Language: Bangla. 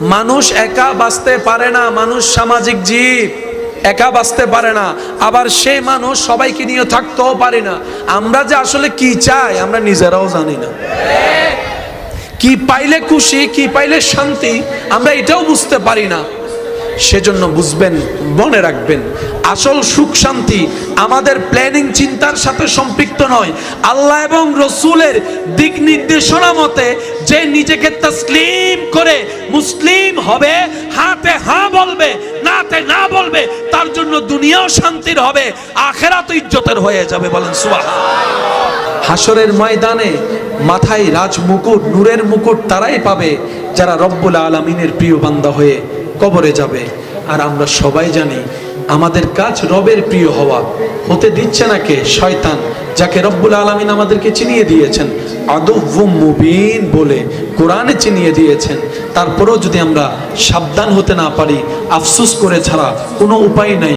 মানুষ একা বাঁচতে পারে না, মানুষ সামাজিক জীব, একা বাঁচতে পারে না। আবার সেই মানুষ সবাইকে নিয়ে থাকতেও পারে না। আমরা যে আসলে কি চাই আমরা নিজেরাও জানি না। কি পাইলে খুশি, কি পাইলে শান্তি, আমরা এটাও বুঝতে পারি না। সেজন্য বুঝবেন, মনে রাখবেন, আসল সুখ শান্তি আমাদের প্ল্যানিং চিন্তার সাথে সম্পৃক্ত নয়। আল্লাহ এবং রসুলের দিক নির্দেশনা মতে যে নিজেকে তসলিম করে মুসলিম হবে, হাতে হ্যাঁ বলবে, নাতে না বলবে, তার জন্য দুনিয়াও শান্তির হবে, আখিরাত ইজ্জতের হয়ে যাবে। বলেন সুবহানাল্লাহ। হাসরের ময়দানে মাথায় রাজ মুকুট, নূরের মুকুট তারাই পাবে যারা রব্বুল আলামিনের প্রিয় বান্দা হয়ে কবরে যাবে। আর আমরা সবাই জানি আমাদের কাজ রবের প্রিয় হওয়া। হতে দিচ্ছে না কে? শয়তান, যাকে রব্বুল আলামিন আমাদেরকে চিনিয়ে দিয়েছেন আদুউম মুবিন বলে, কোরআনে চিনিয়ে দিয়েছেন। তারপরেও যদি আমরা সাবধান হতে না পারি, আফসোস করে ছাড়া কোনো উপায় নাই।